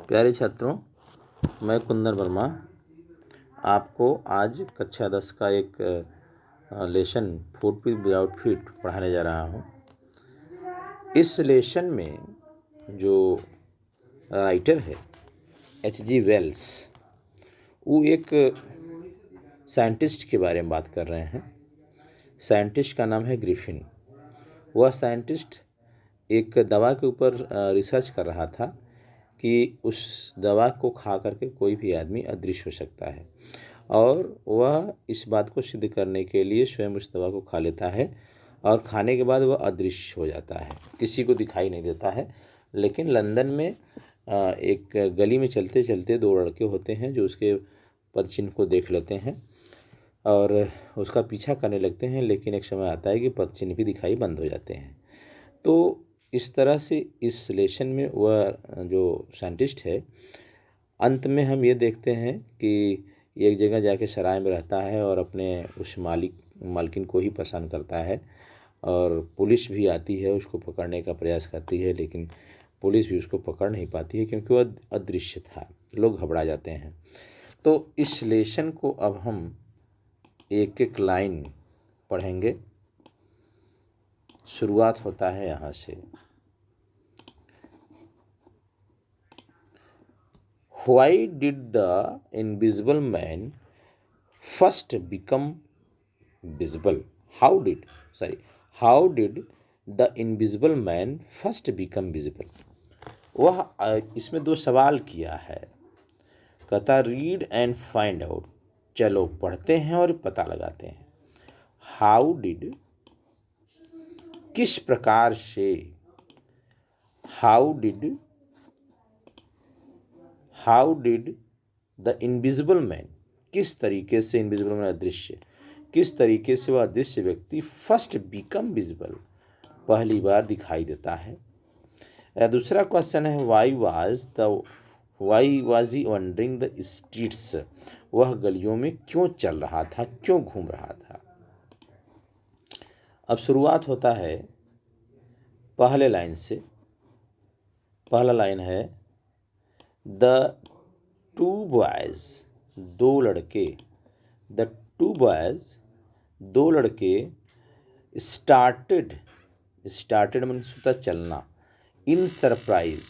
प्यारे छात्रों, मैं कुंदन वर्मा आपको आज कक्षा 10 का एक लेसन फूड विदाउट फीट पढ़ाने जा रहा हूँ। इस लेसन में जो राइटर है H.G. वेल्स, वो एक साइंटिस्ट के बारे में बात कर रहे हैं। साइंटिस्ट का नाम है ग्रिफिन। वह साइंटिस्ट एक दवा के ऊपर रिसर्च कर रहा था कि उस दवा को खा करके कोई भी आदमी अदृश्य हो सकता है, और वह इस बात को सिद्ध करने के लिए स्वयं उस दवा को खा लेता है और खाने के बाद वह अदृश्य हो जाता है, किसी को दिखाई नहीं देता है। लेकिन लंदन में एक गली में चलते चलते दो लड़के होते हैं जो उसके पदचिन्ह को देख लेते हैं और उसका पीछा करने लगते हैं, लेकिन एक समय आता है कि पदचिन्ह भी दिखाई बंद हो जाते हैं। तो इस तरह से इस लेसन में वह जो साइंटिस्ट है, अंत में हम ये देखते हैं कि एक जगह जाके सराय में रहता है और अपने उस मालकिन को ही पसंद करता है, और पुलिस भी आती है, उसको पकड़ने का प्रयास करती है, लेकिन पुलिस भी उसको पकड़ नहीं पाती है क्योंकि वह अदृश्य था। लोग घबरा जाते हैं। तो इस लेसन को अब हम एक एक लाइन पढ़ेंगे। शुरुआत होता है यहाँ से। Why did the invisible man first become visible? How did the invisible man first become visible? वह इसमें दो सवाल किया है। कहता रीड एंड फाइंड आउट, चलो पढ़ते हैं और पता लगाते हैं। हाउ डिड, किस प्रकार से, how did the invisible man, किस तरीके से इनविजिबल मैन अदृश्य, किस तरीके से वह अदृश्य व्यक्ति फर्स्ट बिकम विजिबल, पहली बार दिखाई देता है। दूसरा क्वेश्चन है why was he wondering the streets, वह गलियों में क्यों चल रहा था, क्यों घूम रहा था। अब शुरुआत होता है पहले लाइन से। पहला लाइन है द टू बॉयज, दो लड़के, द टू बॉयज, दो लड़के स्टार्टेड मीन्स होता चलना, in surprise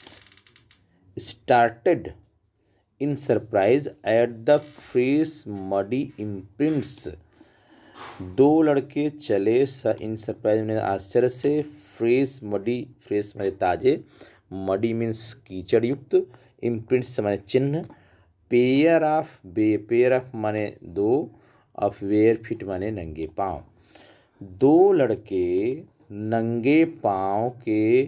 at the fresh muddy imprints, दो लड़के चले इन सरप्राइज में आश्चर्य से, फ्रेश माने ताजे, मडी मीन्स कीचड़ युक्त, इम्प्रिंट्स माने चिन्ह, पेयर ऑफ माने दो, ऑफ वेयर फीट माने नंगे पाँव। दो लड़के नंगे पाँव के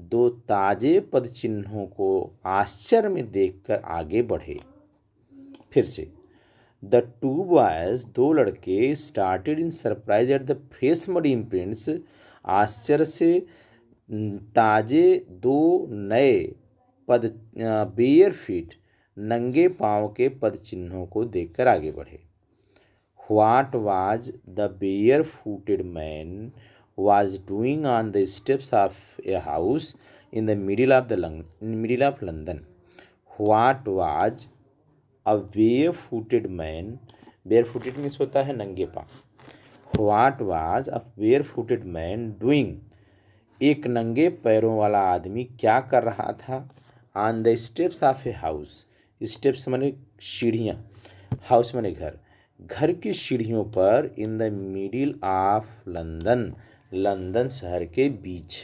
दो ताजे पद चिन्हों को आश्चर्य में देखकर आगे बढ़े। फिर से द टू बॉयज, दो लड़के started in surprise at the fresh muddy imprints, आश्चर्य से ताजे दो नए पद बेयर फीट, नंगे पाँव के पद चिन्हों को देखकर आगे बढ़े। What was the bare footed man was doing on the steps of a house in the middle of London? What was a barefooted man? Barefooted means होता है नंगे पाँव। What was a barefooted man doing? एक नंगे पैरों वाला आदमी क्या कर रहा था? On the steps of a house. Steps माने सीढ़ियाँ, हाउस माने घर, घर की सीढ़ियों पर, in the middle of London, London शहर के बीच।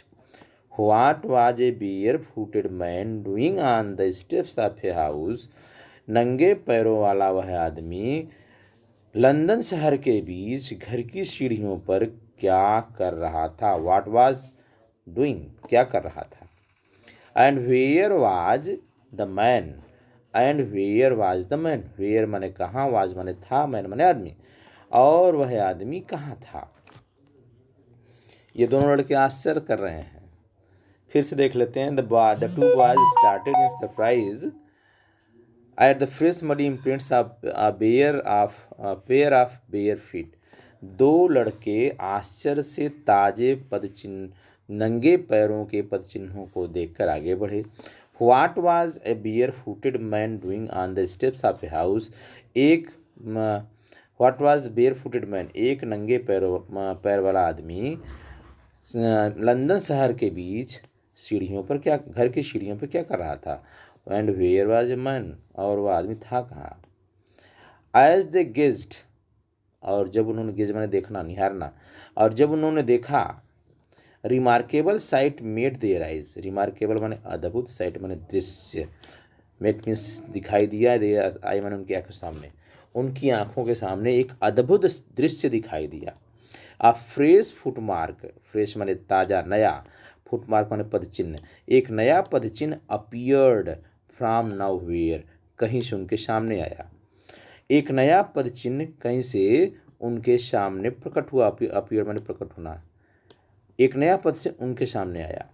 What was a bare footed man doing on the steps of a house, नंगे पैरों वाला वह आदमी लंदन शहर के बीच घर की सीढ़ियों पर क्या कर रहा था। व्हाट वाज डूइंग, क्या कर रहा था। And where was the man, and where was the man, where माने कहाँ, वाज माने था, मैन माने आदमी, और वह आदमी कहाँ था। ये दोनों लड़के आश्चर्य कर रहे हैं। फिर से देख लेते हैं। The two boys started in surprise at the fresh muddy imprints of pair of bare feet, दो लड़के आश्चर्य से ताजे पद चिन्ह, नंगे पैरों के पद चिन्हों को देखकर आगे बढ़े। What was a bare footed man doing on the steps of a house. एक what was bare footed man, एक नंगे पैर वाला आदमी लंदन शहर के बीच सीढ़ियों पर क्या, घर की सीढ़ियों पर क्या कर रहा था। And where was a man, और वह आदमी था कहाँ। एज दे गेज्ड, और जब उन्होंने गेज मैंने देखना, निहारना, और जब उन्होंने देखा, remarkable sight met their eyes, remarkable माने अद्भुत, साइट माने दृश्य, मेट मीन्स दिखाई दिया, देयर आई माने उनकी आंखों सामने, उनकी आंखों के सामने एक अद्भुत दृश्य दिखाई दिया। अ फ्रेश फुटमार्क, फ्रेश माने ताज़ा, नया, फुटमार्क माने पदचिन्ह, एक नया पदचिन्ह अपीयर्ड फ्रॉम नाउवेयर, कहीं से उनके सामने आया। एक नया पदचिन्ह कहीं से उनके सामने प्रकट हुआ, अपीयर माने प्रकट होना, एक नया पद से उनके सामने आया।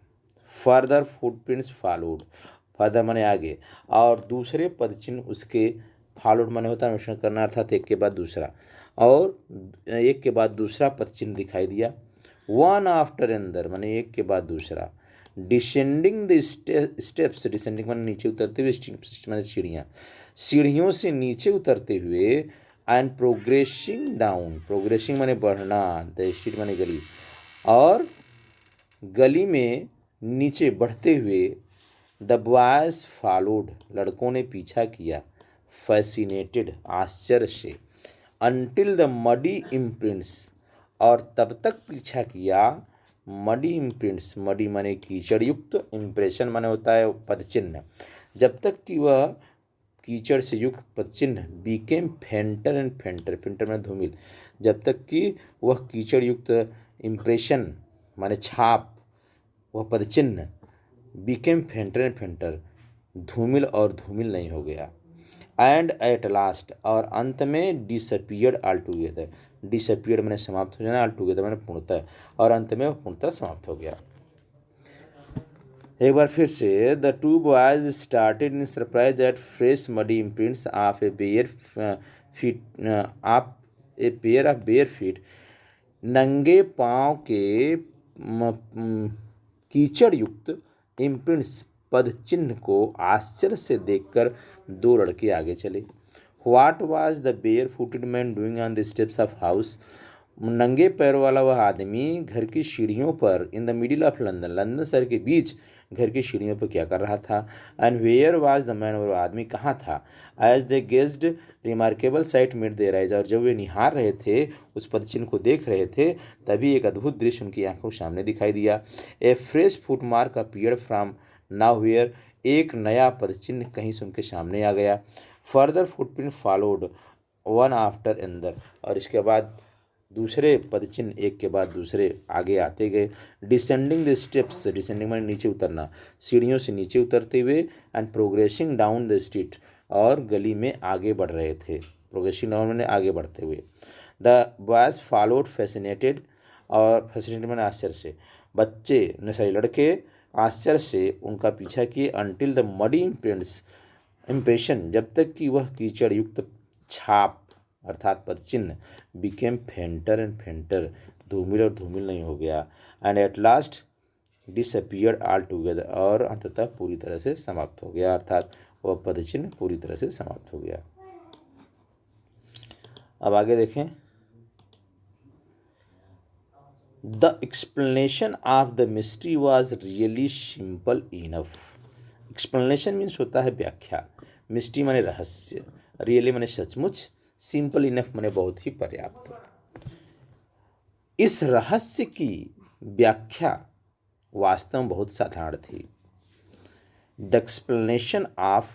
फर्दर फुटप्रिंट्स फॉलोड, फर्दर माने आगे, और दूसरे पदचिन्ह उसके, फॉलोड माने होता है अनुसरण करना, अर्थात एक के बाद दूसरा, और एक के बाद दूसरा पदचिन्ह दिखाई दिया। वन आफ्टर अंदर माने एक के बाद दूसरा। डिसेंडिंग द स्टेप्स, डिसेंडिंग माने नीचे उतरते हुए, स्टेप्स माने सीढ़ियाँ, सीढ़ियों से नीचे उतरते हुए। एंड प्रोग्रेसिंग डाउन, प्रोग्रेसिंग माने बढ़ना, द स्ट्रीट माने गली, और गली में नीचे बढ़ते हुए। द बॉयज फॉलोड, लड़कों ने पीछा किया। फैसिनेटेड, आश्चर्य से। अनटिल द मडी इम्प्रिंट्स, और तब तक पीछा किया। मडी इम्प्रिंट्स, मडी माने कीचड़ युक्त, इम्प्रेशन माने होता है पदचिन्ह, जब तक कि वह कीचड़ से युक्त पदचिन्ह बीकेम फेंटर एंड फेंटर, फेंटर माने धूमिल, जब तक कि वह कीचड़ युक्त इम्प्रेशन माने छाप, वह पदचिन्ह बीकेम फेंटर एंड फेंटर, धूमिल और धूमिल नहीं हो गया। एंड एट लास्ट, और अंत में डिसअपियर्ड ऑल टुगेदर, डिसअपियर्ड मैंने समाप्त हो जाना, ऑल टुगेदर मैंने पूर्णतः, और अंत में पूर्णतः समाप्त हो गया। एक बार फिर से। The two boys started in surprise eight fresh muddy imprints of A bare feet, of a pair of bare feet, नंगे पाँव के कीचड़ युक्त इम्प्रिंट्स, पद चिन्ह को आश्चर्य से देखकर दो लड़के आगे चले। What was the bare footed man doing on the steps of house, नंगे पैरों वाला वह आदमी घर की सीढ़ियों पर, in the middle of London, London शहर के बीच घर की सीढ़ियों पर क्या कर रहा था। And where was the man, और आदमी कहाँ था। As they gazed remarkable sight met their eyes, और जब वे निहार रहे थे, उस पदचिन्ह को देख रहे थे, तभी एक अद्भुत दृश्य उनकी आंखों के सामने दिखाई दिया। ए फ्रेश फुटमार्क अपीयर्ड फ्रॉम नाउवेयर, एक नया पदचिन्ह कहीं से उनके सामने आ गया। Further footprint followed one after अंदर, और इसके बाद दूसरे पदचिन्ह एक के बाद दूसरे आगे आते गए। डिसेंडिंग द स्टेप्स, डिसेंडिंग माने नीचे उतरना, सीढ़ियों से नीचे उतरते हुए। And progressing down the street, और गली में आगे बढ़ रहे थे, प्रोग्रेसिंग डाउन माने आगे बढ़ते हुए। द बॉयज फॉलोड फैसिनेटेड, और फैसिनेटेड माने आश्चर्य से, बच्चे न सही लड़के आश्चर्य से उनका पीछा किए। अनटिल द मडी इम्प्रेशन, जब तक कि वह कीचड़ युक्त छाप अर्थात पदचिन्ह बिकेम फेंटर एंड फेंटर, धूमिल और धूमिल नहीं हो गया। And at last disappeared all together, और अंततः पूरी तरह से समाप्त हो गया, अर्थात वह पदचिन्ह पूरी तरह से समाप्त हो गया। अब आगे देखें। The explanation of the mystery was really simple enough. Explanation means होता है व्याख्या, मिस्ट्री माने रहस्य, रियली माने सचमुच, सिंपल इनफ माने बहुत ही पर्याप्त। इस रहस्य की व्याख्या वास्तव में बहुत साधारण थी। The explanation of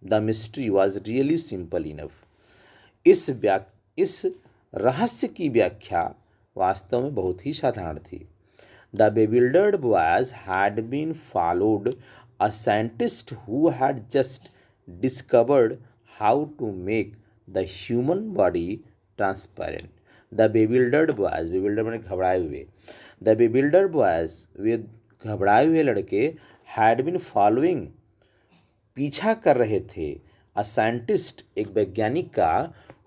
the mystery was really simple enough. इस रहस्य की व्याख्या वास्तव में बहुत ही साधारण थी। The bewildered boys had been followed a scientist who had just discovered how to make the human body transparent. The bewildered boys, bewildered माने घबराए हुए, the bewildered boys, वे घबराए हुए लड़के, had been following, पीछा कर रहे थे, a scientist, एक वैज्ञानिक का,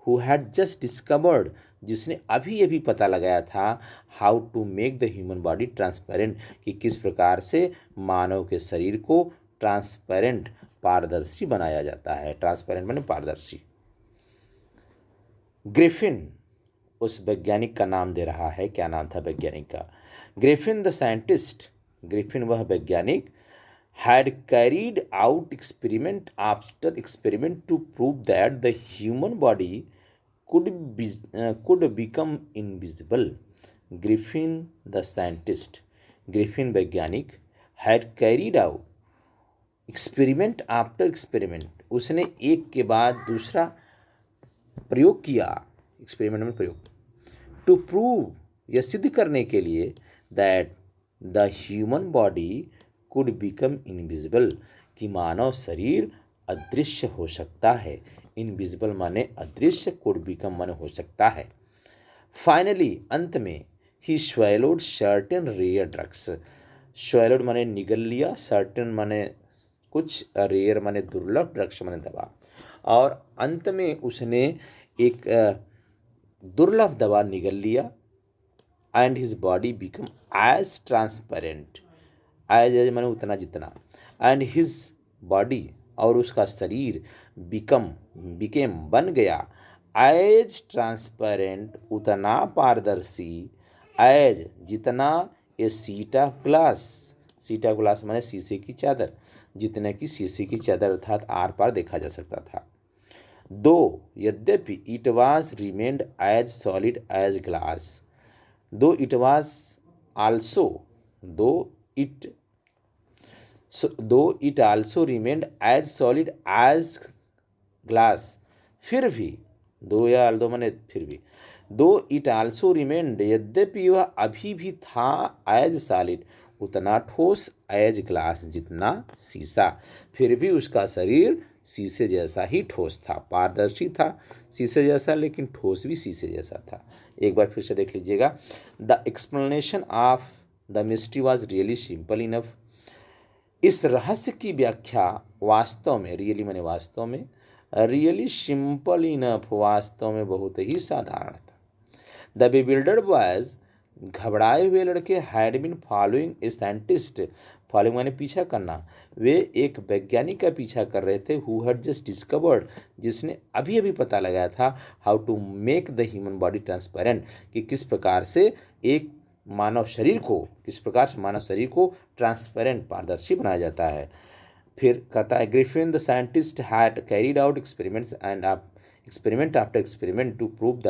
who had just discovered, जिसने अभी अभी पता लगाया था, how to make the human body transparent, कि किस प्रकार से मानव के शरीर को ट्रांसपेरेंट पारदर्शी बनाया जाता है। ट्रांसपेरेंट माने पारदर्शी। ग्रिफिन उस वैज्ञानिक का नाम दे रहा है। क्या नाम था वैज्ञानिक का? ग्रिफिन द साइंटिस्ट, ग्रिफिन वह वैज्ञानिक, had carried out experiment after experiment to prove that the human body could become invisible. Griffin the scientist, Griffin वैज्ञानिक, had carried out experiment after experiment, उसने एक के बाद दूसरा प्रयोग किया, एक्सपेरिमेंट में प्रयोग, टू प्रूव, यह सिद्ध करने के लिए, that the human body could become invisible, कि मानव शरीर अदृश्य हो सकता है। इनविजिबल माने अदृश्य, कुड बिकम माने हो सकता है। फाइनली अंत में, ही स्वैलोड सर्टेन रेयर ड्रग्स, स्वैलोड माने निगल लिया, सर्टेन माने कुछ, रेयर माने दुर्लभ, ड्रग्स माने दवा, और अंत में उसने एक दुर्लभ दवा निगल लिया। And his body become as transparent, as माने उतना जितना, एंड हिज बॉडी और उसका शरीर बिकेम बन गया, एज ट्रांसपेरेंट उतना पारदर्शी, एज जितना, a sheet of glass, sheet of glass माने शीशे की चादर, जितने की शीशे की चादर अर्थात आर पार देखा जा सकता था। दो यद्यपि it was remained as solid as glass, though it was also, though it also remained as solid as glass, फिर भी, दो या आल्दो माने फिर भी, दो इट आल्सो रिमेन्ड, यद्यपि वह अभी भी था, एज सॉलिड उतना ठोस, एज ग्लास जितना शीशा, फिर भी उसका शरीर शीशे जैसा ही ठोस था, पारदर्शी था शीशे जैसा, लेकिन ठोस भी शीशे जैसा था। एक बार फिर से देख लीजिएगा। The explanation of the mystery was really simple enough, इस रहस्य की व्याख्या वास्तव में, रियली माने वास्तव में, रियली सिंपल इनफ वास्तव में बहुत ही साधारण था। द bewildered बॉयज, घबराए हुए लड़के, had been following a scientist, following माने पीछा करना, वे एक वैज्ञानिक का पीछा कर रहे थे, हु हैड जस्ट डिस्कवर्ड, जिसने अभी अभी पता लगाया था, how to make the human body transparent, कि किस प्रकार से एक मानव शरीर को, किस प्रकार से मानव शरीर को ट्रांसपेरेंट पारदर्शी बनाया जाता है। फिर कहता है, Griffin the scientist had carried out experiments and experiment after experiment to prove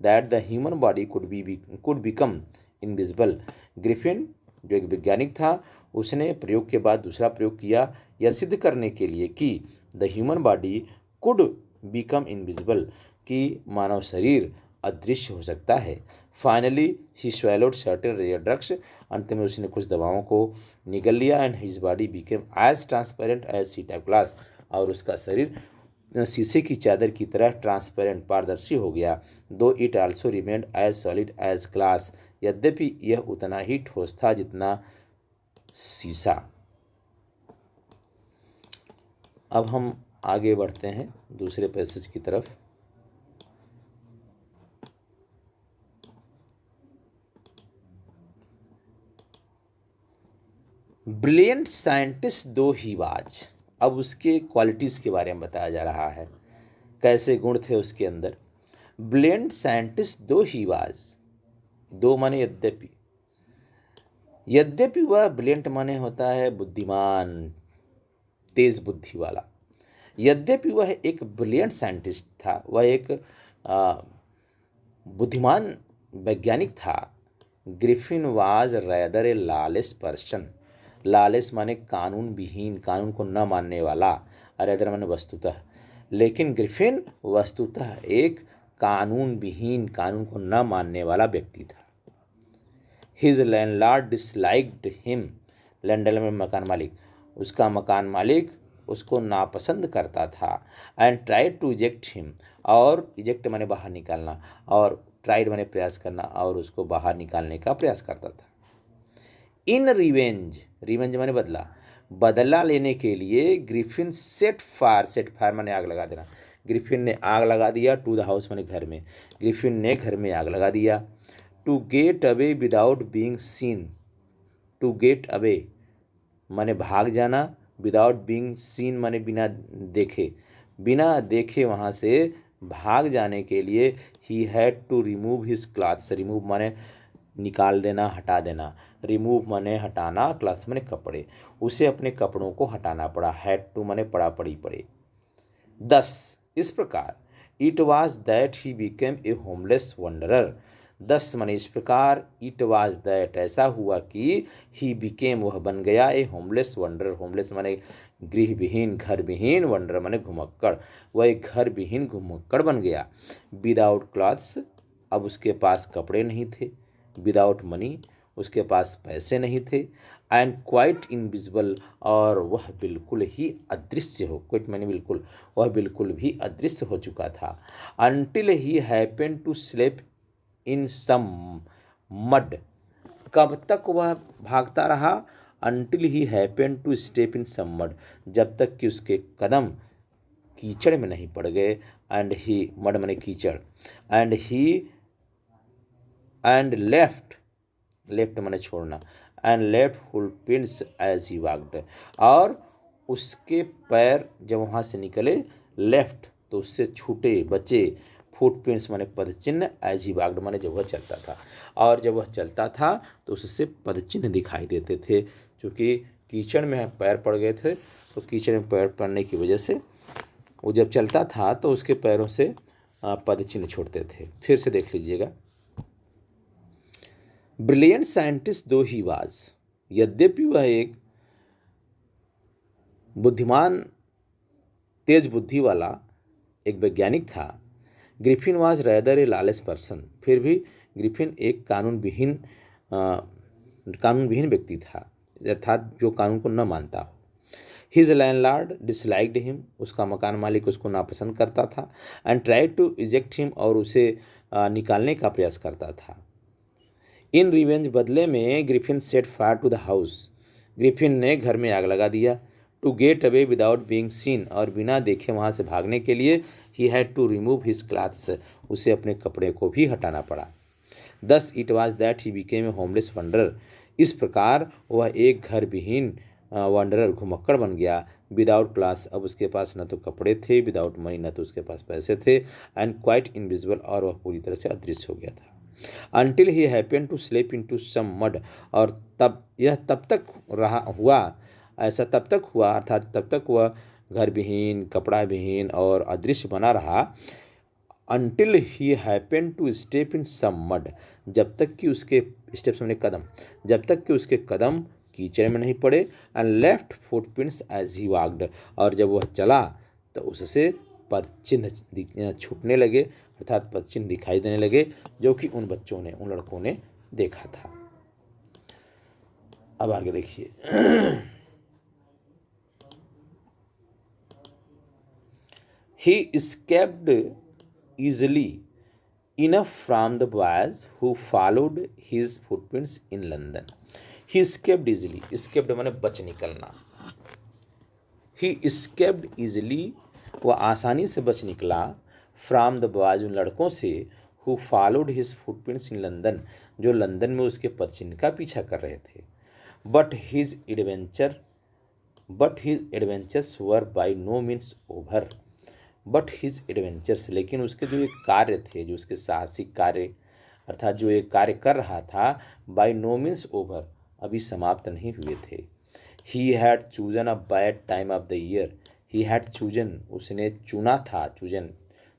that the human body could become invisible. Griffin जो एक वैज्ञानिक था, उसने प्रयोग के बाद दूसरा प्रयोग किया, यह सिद्ध करने के लिए कि the human body could become invisible, कि मानव शरीर अदृश्य हो सकता है। Finally he swallowed certain rare drugs, अंत में उसने कुछ दवाओं को निगल लिया, and his body became as transparent as sheet of glass, और उसका शरीर शीशे की चादर की तरह ट्रांसपेरेंट पारदर्शी हो गया। Though it also remained as solid as glass, यद्यपि यह उतना ही ठोस था जितना शीशा। अब हम आगे बढ़ते हैं दूसरे पैसेज की तरफ। ब्रिलियंट साइंटिस्ट दो ही वाज, अब उसके क्वालिटीज़ के बारे में बताया जा रहा है, कैसे गुण थे उसके अंदर। ब्रिलियंट साइंटिस्ट दो ही वाज, दो माने यद्यपि, यद्यपि वह ब्रिलियंट माने होता है बुद्धिमान, तेज बुद्धि वाला, यद्यपि वह एक ब्रिलियंट साइंटिस्ट था, वह एक बुद्धिमान वैज्ञानिक था। Griffin was rather A lawless person, lawless माने कानून विहीन, कानून को न मानने वाला, रेदर माने वस्तुतः, लेकिन ग्रिफिन वस्तुतः एक कानून विहीन, कानून को न मानने वाला व्यक्ति था। His landlord disliked him, landlord में मकान मालिक, उसका मकान मालिक उसको नापसंद करता था। And tried to eject him, और इजेक्ट माने बाहर निकालना, और ट्राइड माने प्रयास करना, और उसको बाहर निकालने का प्रयास करता था। इन रिवेंज, रिवेंज माने बदला, बदला लेने के लिए ग्रिफिन सेट फायर माने आग लगा देना, ग्रिफिन ने आग लगा दिया, टू द हाउस माने घर में, ग्रिफिन ने घर में आग लगा दिया। To get away without being seen, to get away माने भाग जाना, विदाउट बीइंग सीन माने बिना देखे, बिना देखे वहाँ से भाग जाने के लिए he had to remove his clothes. Remove माने निकाल देना, हटा देना। रिमूव माने हटाना, क्लॉथ्स माने कपड़े। उसे अपने कपड़ों को हटाना पड़ा। हैड टू माने पड़ा, पड़ी, पड़े। 10 इस प्रकार it was that he became a homeless wanderer. 10 माने इस प्रकार, इट वाज दैट ऐसा हुआ कि ही बिकेम वह बन गया, ए होमलेस वंडरर। होमलेस माने गृह विहीन, घर विहीन, वंडर माने घुमक्कड़। वह एक घर विहीन घुमक्कड़ बन गया। विदाउट क्लॉथ्स अब उसके पास कपड़े नहीं थे। विदाउट मनी उसके पास पैसे नहीं थे। एंड क्वाइट इनविजिबल और वह बिल्कुल ही अदृश्य हो, क्वाइट माने बिल्कुल, वह बिल्कुल भी अदृश्य हो चुका था। Until he happened to slip in some mud. कब तक वह भागता रहा? Until he happened to step in some mud, जब तक कि उसके कदम कीचड़ में नहीं पड़ गए। एंड ही, मड माने कीचड़। And he and left, left माने छोड़ना। And left footprints as he walked, और उसके पैर जब वहाँ से निकले लेफ्ट तो उससे छूटे, बचे। फुटप्रिंट्स माने पदचिन्ह, एज ही वॉक्ड माने जब वह चलता था, और जब वह चलता था तो उससे पदचिन्ह दिखाई देते थे। क्योंकि कीचड़ में पैर पड़ गए थे, तो कीचड़ में पैर पड़ने की वजह से वो जब चलता था तो उसके पैरों से पदचिन्ह छोड़ते थे। फिर से देख लीजिएगा। ब्रिलियंट साइंटिस्ट दो ही वाज, यद्यपि वह एक बुद्धिमान, तेज बुद्धि वाला एक वैज्ञानिक था। Griffin was rather A lawless person, फिर भी ग्रिफिन एक कानूनविहीन व्यक्ति था, अर्थात जो कानून को न मानता हो। हिज लैंडलॉर्ड डिसलाइक्ड हिम, उसका मकान मालिक उसको नापसंद करता था। And tried to eject him, और उसे निकालने का प्रयास करता था। इन रिवेंज, बदले में Griffin set fire to the house, Griffin ने घर में आग लगा दिया। To get away without being seen, और बिना देखे वहाँ से भागने के लिए he had to remove his clothes, उसे अपने कपड़े को भी हटाना पड़ा। 10 it was that he became a homeless wanderer, इस प्रकार वह एक घर विहीन वंडरर घुमक्कड़ बन गया। विदाउट क्लॉथ्स अब उसके पास न तो कपड़े थे, विदाउट मनी न तो उसके पास पैसे थे। एंड क्वाइट इनविजिबल, और वह पूरी तरह से अदृश्य हो गया था। Until he happen to slip into some mud, और तब यह तब तक रहा हुआ, ऐसा तब तक हुआ, अर्थात तब तक वह घर विहीन, कपड़ा विहीन और अदृश्य बना रहा। Until he happen to step in some mud, जब तक कि उसके स्टेप्स में कदम, जब तक कि उसके कदम कीचड़ में नहीं पड़े। And left footprints as he walked, और जब वह चला तो उससे पदचिन्ह छूटने लगे, अर्थात पदचिन्ह दिखाई देने लगे, जो कि उन बच्चों ने, उन लड़कों ने देखा था। अब आगे देखिए। He escaped easily enough from the boys who followed his footprints in London. He escaped easily, escaped माने बच निकलना। He escaped easily, वह आसानी से बच निकला। फ्रॉम द बॉयज, उन लड़कों से। Who followed his footprints in London, जो लंदन में उसके पदचिन्ह का पीछा कर रहे थे। But his adventures were by no means over. But his adventures, लेकिन उसके जो एक कार्य थे, जो उसके साहसिक कार्य, अर्थात जो एक कार्य कर रहा था, बाय नो मीन्स ओवर, अभी समाप्त नहीं हुए थे। He had chosen a bad time of the year. He had chosen, उसने चुना था, चूजन,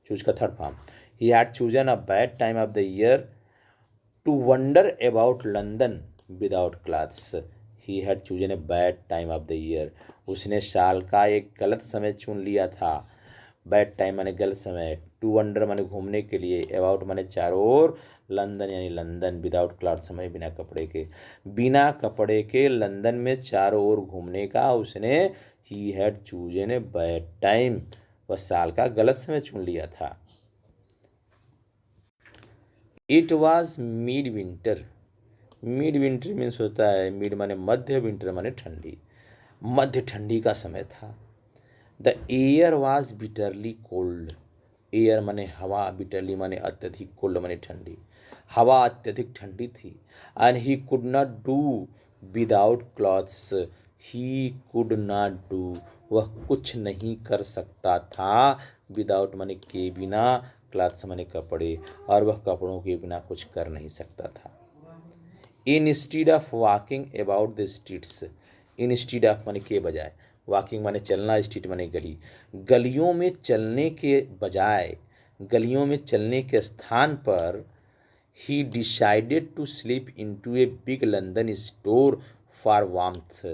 चूज का third form. He had chosen a bad time of the year to wander about London without clothes. He had chosen a bad time of the year, उसने साल का एक गलत समय चुन लिया था। बैड टाइम माने गलत समय, टू वंडर माने घूमने के लिए, अबाउट माने चारों ओर, लंदन यानी लंदन, विदाउट क्लॉथ समय बिना कपड़े के, बिना कपड़े के लंदन में चारों ओर घूमने का उसने, ही had chosen a bad time, वह साल का गलत समय चुन लिया था। It was mid winter. Mid winter means होता है, मिड माने मध्य, विंटर माने ठंडी, मध्य ठंडी का समय था। The air was bitterly cold. Air माने हवा, बिटरली माने अत्यधिक, कोल्ड माने ठंडी, हवा अत्यधिक ठंडी थी। And he could not do without clothes, he could not do, वह कुछ नहीं कर सकता था, विदाउट माने के बिना, क्लॉथ्स माने कपड़े, और वह कपड़ों के बिना कुछ कर नहीं सकता था। Instead of walking about the streets, instead of माने के बजाय, वॉकिंग माने चलना, स्ट्रीट माने गली, गलियों में चलने के बजाय, गलियों में चलने के स्थान पर he decided to sleep into a big London store for warmth,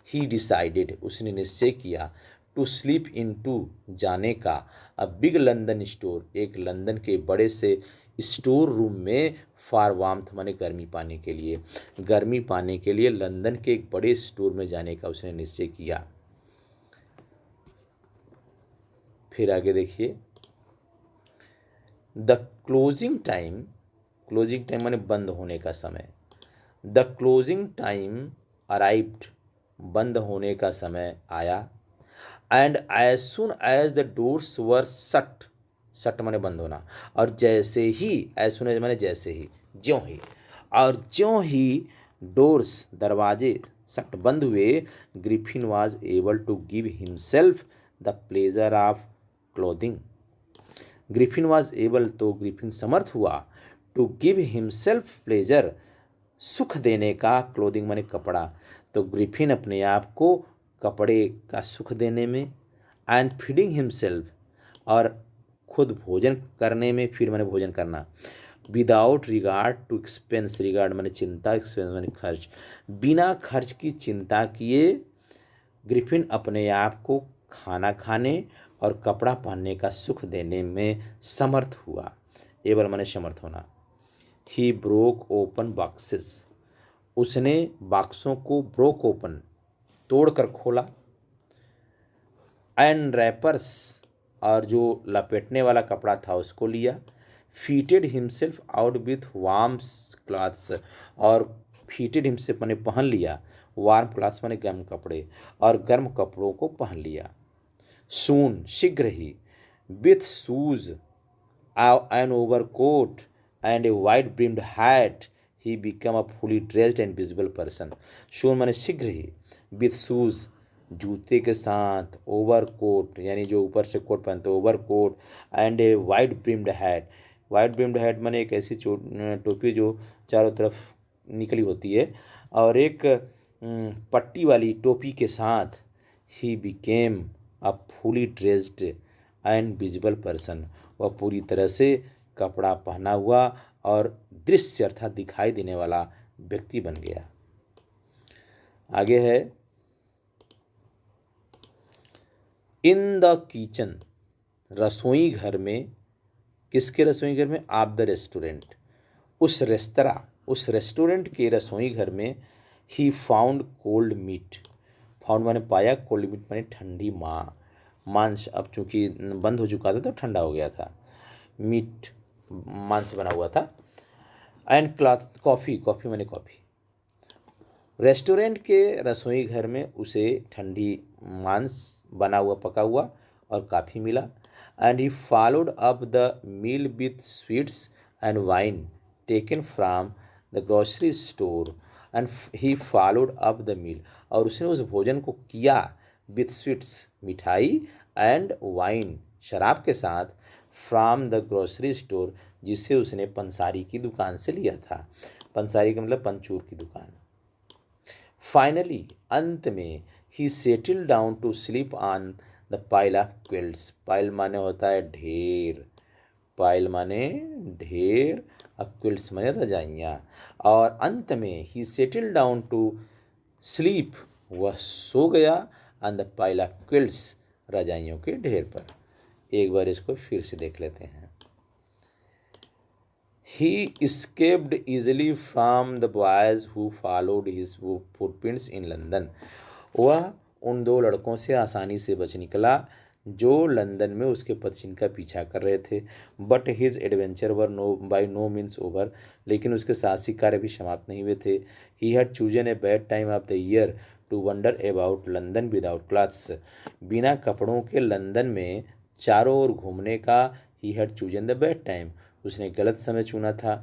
he decided, उसने निश्चय किया, टू स्लीप इनटू, जाने का, अ बिग लंदन स्टोर, एक लंदन के बड़े से स्टोर रूम में, फॉर वार्मथ माने गर्मी पाने के लिए, गर्मी पाने के लिए लंदन के एक बड़े स्टोर में जाने का उसने निश्चय किया। फिर आगे देखिए, the closing time, closing time माने बंद होने का समय, द क्लोजिंग टाइम अराइव्ड, बंद होने का समय आया, and as soon as the doors were shut, shut माने बंद होना, और जैसे ही, एज सुन एज माने जैसे ही, ज्यों ही, और ज्यों ही डोर्स दरवाजे शट बंद हुए, Griffin was able to give himself the pleasure of clothing, Griffin was able, तो ग्रिफिन समर्थ हुआ, टू गिव हिमसेल्फ प्लेजर, सुख देने का, क्लोथिंग माने कपड़ा, तो ग्रिफिन अपने आप को कपड़े का सुख देने में, एंड फीडिंग हिमसेल्फ, और खुद भोजन करने में, फीड माने भोजन करना, without regard to expense, regard माने चिंता, एक्सपेंस माने खर्च, बिना खर्च की चिंता किए ग्रिफिन अपने आप को खाना खाने और कपड़ा पहनने का सुख देने में समर्थ हुआ, एबल माने समर्थ होना। ही ब्रोक ओपन बॉक्सेस, उसने बॉक्सों को ब्रोक ओपन, तोड़कर खोला, एंड रैपर्स, और जो लपेटने वाला कपड़ा था उसको लिया, fitted himself out with warm clothes, और फीटेड हिमसेल्फ माने पहन लिया, वार्म क्लॉथ्स माने गर्म कपड़े, और गर्म कपड़ों को पहन लिया। सून, शीघ्र ही, with shoes an overcoat and a wide brimmed hat, he become a fully dressed and visible person. Soon माने शीघ्र ही, विथ शूज, जूते के साथ, ओवरकोट यानी जो ऊपर से कोट पहनते overcoat, and a wide brimmed hat, wide brimmed hat माने एक ऐसी टोपी जो चारों तरफ निकली होती है, और एक पट्टी वाली टोपी के साथ, he became a fully dressed and visible person, वह पूरी तरह से कपड़ा पहना हुआ और दृश्य अर्थात दिखाई देने वाला व्यक्ति बन गया। आगे है, इन द किचन, रसोई घर में, किसके रसोई घर में, ऑफ द रेस्टोरेंट, उस रेस्तरा, उस रेस्टोरेंट के रसोई घर में, he found cold meat, found माने पाया, कोल्ड मीट माने ठंडी मांस, अब चूंकि बंद हो चुका था तो ठंडा हो गया था, मीट मांस बना हुआ था, एंड क्लॉथ, कॉफ़ी, कॉफ़ी माने कॉफ़ी, रेस्टोरेंट के रसोई घर में उसे ठंडी मांस बना हुआ पका हुआ और काफ़ी मिला, and he followed up the meal with sweets and wine taken from the grocery store, and he followed up the meal, और उसने उस भोजन को किया, विथ स्वीट्स मिठाई, एंड वाइन शराब के साथ, फ्राम द ग्रोसरी स्टोर, जिसे उसने पंसारी की दुकान से लिया था, पंसारी का मतलब पंचूर की दुकान। फाइनली, अंत में, he settle down to sleep on the pile of quilts, pile माने होता है ढेर, पाइल माने ढेर, क्विल्ट्स माने रजाइयाँ, और अंत में he settle down to sleep, वह सो गया, on the pile of quilts, रजाइयों के ढेर पर। एक बार इसको फिर से देख लेते हैं। He escaped easily from the boys who followed his footprints in London. वह उन दो लड़कों से आसानी से बच निकला जो लंदन में उसके पदचिन्ह का पीछा कर रहे थे। But his adventure were by no means over, लेकिन उसके साहसिक कार्य भी समाप्त नहीं हुए थे। He had chosen a bad time of the year to wander about London without clothes, बिना कपड़ों के लंदन में चारों ओर घूमने का he had chosen the bad time, उसने गलत समय चुना था।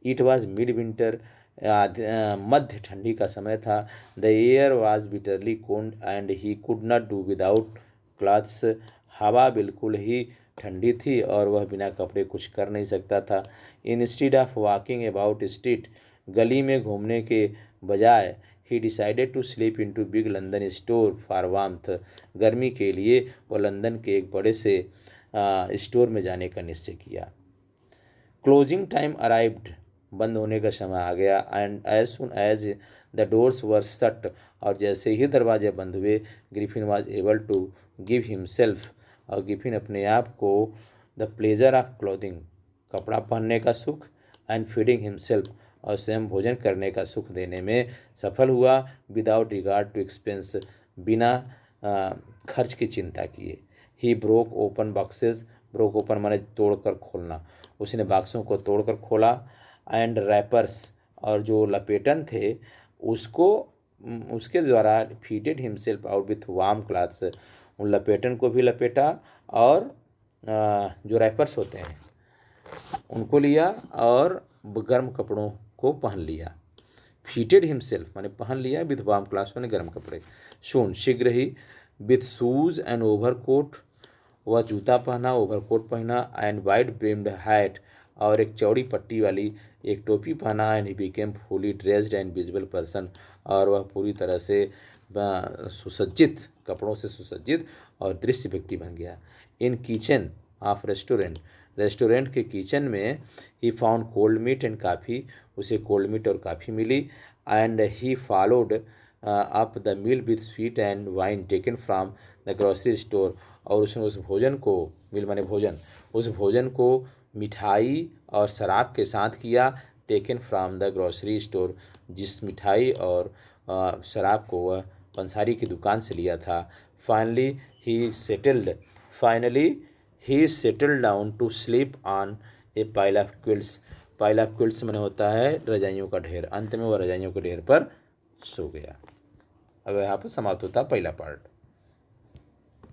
इट वॉज मिड विंटर, मध्य ठंडी का समय था। The air was bitterly cold and he could not do without clothes. हवा बिल्कुल ही ठंडी थी और वह बिना कपड़े कुछ कर नहीं सकता था। Instead of walking about street, गली में घूमने के बजाय he decided to sleep into big London store for warmth. गर्मी के लिए वह लंदन के एक बड़े से स्टोर में जाने का निश्चय किया। क्लोजिंग टाइम अराइव्ड, बंद होने का समय आ गया। And as soon as the doors were shut, और जैसे ही दरवाजे बंद हुए, Griffin was able to give himself, और ग्रिफिन अपने आप को द प्लेजर ऑफ क्लोथिंग, कपड़ा पहनने का सुख, एंड फीडिंग हिमसेल्फ, और स्वयं भोजन करने का सुख देने में सफल हुआ। विदाउट रिगार्ड टू एक्सपेंस, बिना खर्च की चिंता किए। He broke open boxes, broke open माने तोड़कर खोलना, उसने बॉक्सों को तोड़कर खोला। एंड रैपर्स, और जो लपेटन थे उसको उसके द्वारा feeded himself out with warm clothes, उन लपेटन को भी लपेटा और जो रैपर्स होते हैं उनको लिया और गर्म कपड़ों को पहन लिया। फीटेड हिमसेल्फ माने पहन लिया, विथ वार्म क्लॉथ्स माने गर्म कपड़े। शून, शीघ्र ही। विथ शूज एंड ओवरकोट, वह जूता पहना, ओवरकोट पहना। एंड वाइड ब्रिम्ड हैट, और एक चौड़ी पट्टी वाली एक टोपी पहना। And he became fully dressed and visible person, और वह पूरी तरह से सुसज्जित, कपड़ों से सुसज्जित और दृश्य व्यक्ति बन गया। In kitchen of restaurant, restaurant के किचन में he found cold meat and coffee, उसे कोल्ड मीट और काफ़ी मिली। And he followed up the meal with sweet and wine taken from the grocery store, और उसने उस भोजन को, मील माने भोजन, उस भोजन को मिठाई और शराब के साथ किया। Taken from the grocery store, जिस मिठाई और शराब को वह पंसारी की दुकान से लिया था। Finally he settled down to sleep on a pile of quilts, pile of quilts माने होता है रजाइयों का ढेर। अंत में वह रजाइयों के ढेर पर सो गया। अब यहाँ पर समाप्त होता है पहला पार्ट।